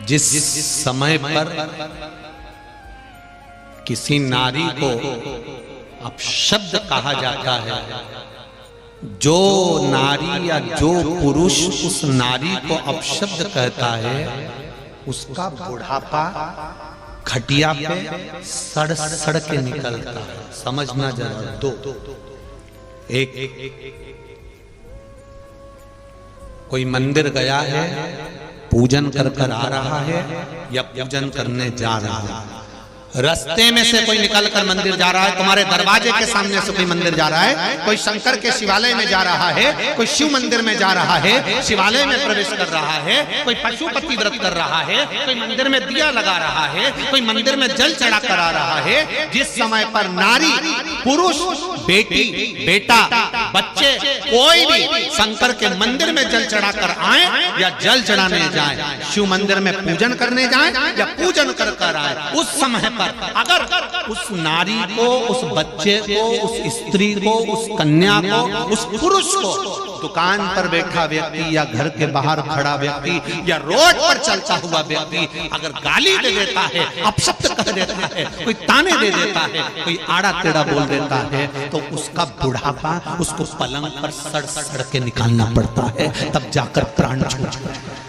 जिस समय पर किसी नारी को अपशब्द कहा जाता है, जो नारी या जो पुरुष उस नारी को अपशब्द कहता है, उसका बुढ़ापा खटिया पे सड़ सड़ के निकलता है। समझना जरा। दो एक कोई मंदिर गया है, पूजन कर कर आ रहा है या पूजन करने जा रहा है, रास्ते में से कोई निकलकर मंदिर जा रहा है, तुम्हारे दरवाजे के सामने से कोई मंदिर जा रहा है, कोई शंकर के शिवालय में जा रहा है, कोई शिव मंदिर में जा रहा है, शिवालय में प्रवेश कर रहा है, कोई पशुपति व्रत कर रहा है, कोई मंदिर में दिया लगा रहा है, कोई मंदिर में जल चढ़ा कर आ रहा है। जिस समय पर नारी, पुरुष, बेटी, बेटा, बच्चे, कोई भी शंकर के मंदिर में जल चढ़ा कर आए या जल चढ़ाने जाए, शिव मंदिर में पूजन करने जाए या पूजन कर कर आए, उस समय अगर उस नारी को, उस बच्चे को, उस स्त्री को, उस कन्या को, उस पुरुष को, दुकान पर बैठा व्यक्ति या घर के बाहर खड़ा व्यक्ति या रोड पर चलता हुआ व्यक्ति अगर गाली दे देता है, अपशब्द कह देता है, कोई ताने दे देता है, कोई आड़ा टेढ़ा बोल देता है, तो उसका बुढ़ापा उसको पलंग पर सड़ सड़ के निकालना पड़ता है, तब जाकर प्राण छूटता है।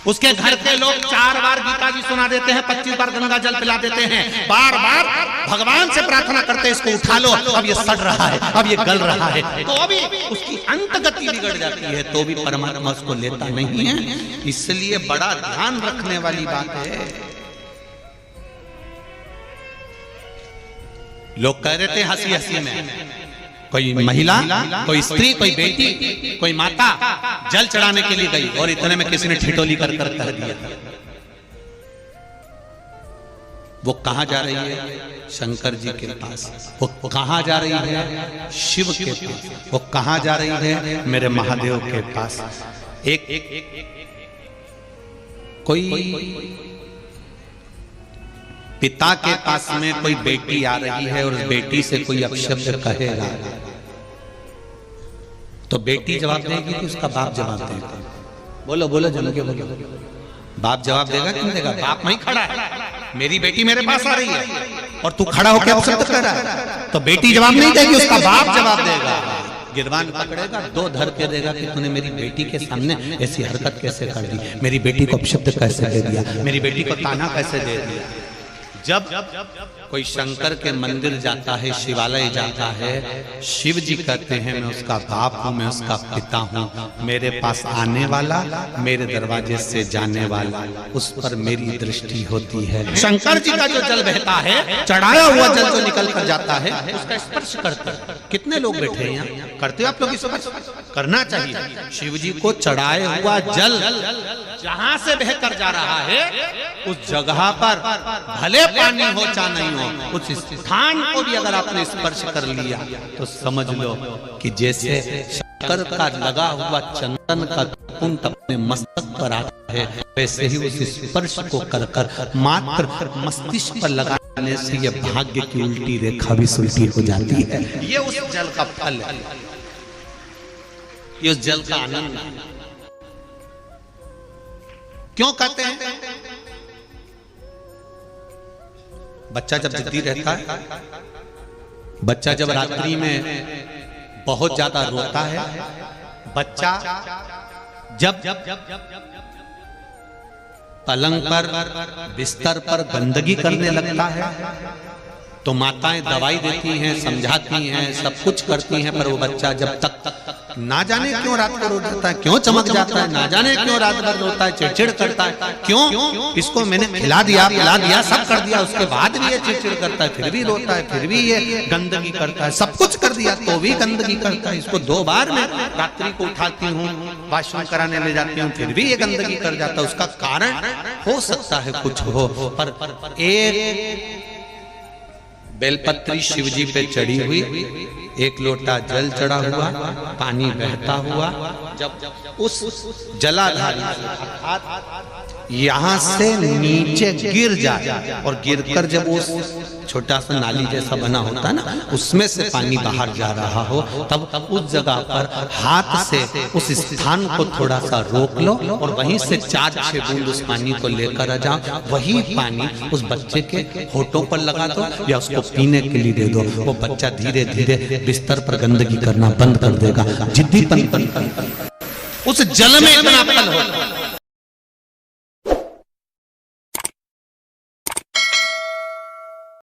उसके घर के लोग 4 बार गीता जी सुना देते हैं, 25 बार गंगा जल पिला देते हैं, बार बार भगवान से प्रार्थना करते हैं, इसको उठा लो, अब ये सड़ रहा है, अब ये गल रहा है, तो अभी उसकी अंत गति बिगड़ जाती है, तो भी परमात्मा उसको लेता नहीं है। इसलिए बड़ा ध्यान रखने वाली बात है। लोग कह रहे थे हंसी हंसी में, कोई महिला, कोई स्त्री, कोई बेटी, कोई माता जल चढ़ाने के लिए गई और इतने में किसी ने ठिठोली कर कर कह दिया, वो कहां जा रही है? शंकर जी के पास। वो कहां जा रही है? शिव के पास। वो कहां जा रही है? मेरे महादेव के पास। एक कोई पिता के पास में कोई बेटी आ रही है और बेटी से कोई अपशब्द कहेगा तो बेटी जवाब देगी कि उसका बाप जवाब देगा? बोलो बोलो जम के बोलो। बाप जवाब देगा कि नहीं देगा? बाप वहीं खड़ा है, मेरी बेटी मेरे पास आ रही है और तू खड़ा होकर अपशब्द कर रहा है, तो बेटी जवाब नहीं देगी, उसका बाप जवाब देगा। गिरबान पकड़ेगा, 2 धर के देगा कि तूने मेरी बेटी के सामने ऐसी हरकत कैसे कर दी, मेरी बेटी को अपशब्द कैसे दे दिया, मेरी बेटी को ताना कैसे दे दिया। जब कोई शंकर के मंदिर जाता है, शिवालय जाता है, शिव जी कहते हैं मैं उसका बाप हूं, मैं उसका पिता हूं, मेरे पास आने वाला, मेरे दरवाजे से जाने वाला, उस पर मेरी दृष्टि होती है। शंकर जी का जो जल बहता है, चढ़ाया हुआ जल जो निकल कर जाता है, उसका स्पर्श करते हैं। कितने लोग बैठे हैं यहाँ? करते हो आप लोग? स्पर्श करना चाहिए। शिव जी को चढ़ाए हुआ जल जहां से बहकर जा रहा है, उस जगह पर भले पानी हो चाहे नहीं हो, उस स्थान को भी अगर आपने स्पर्श कर लिया तो समझ लो कि जैसे शंकर का लगा हुआ चंदन का कुंड अपने मस्तक पर आता है, वैसे ही उस स्पर्श को कर कर मात्र मस्तिष्क पर लगाने से ये भाग्य की उल्टी रेखा भी सुलटी हो जाती है। ये उस जल का फल है, ये उस जल का आनंद। क्यों कहते हैं? बच्चा जब जिद्दी रहता है, बच्चा जब रात्रि में बहुत ज्यादा रोता है, बच्चा जब पलंग पर, बिस्तर पर गंदगी करने लगता है, तो माताएं दवाई देती हैं, समझाती हैं, सब कुछ करती हैं, पर वो बच्चा जब तक ना जाने क्यों रात को रो जाता है, क्यों चमक जाता है, ना जाने क्यों रात भर रोता है, चिड़चिड़ करता है, क्यों? इसको मैंने खिला दिया, पिला दिया, सब कर दिया, उसके बाद भी ये चिड़चिड़ करता है, फिर भी रोता है, फिर भी ये गंदगी करता है, सब कुछ कर दिया तो भी गंदगी करता है। इसको 2 बार मैं रात्रि को उठाती हूँ, वॉशरूम कराने ले जाती हूँ, फिर भी ये गंदगी कर जाता है। उसका कारण हो सकता है कुछ हो, पर एक बेलपत्री शिवजी पे चढ़ी हुई, 1 लोटा जल चढ़ा हुआ, पानी बहता हुआ, जब उस जलाधारी यहाँ से नीचे गिर जाए और गिरकर जब उस छोटा सा नाली जैसा बना होता है ना, उसमें से पानी बाहर जा रहा हो, तब उस जगह पर हाथ से उस स्थान को थोड़ा सा रोक लो और वहीं से 4-6 बूंद उस पानी को लेकर आ जाओ। वही पानी उस बच्चे के होठों पर लगा दो या उसको पीने के लिए दे दो। वो बच्चा धीरे धीरे बिस्तर पर गंदगी करना बंद कर देगा। जिद्दीपन उस जल में इतना फल होता है।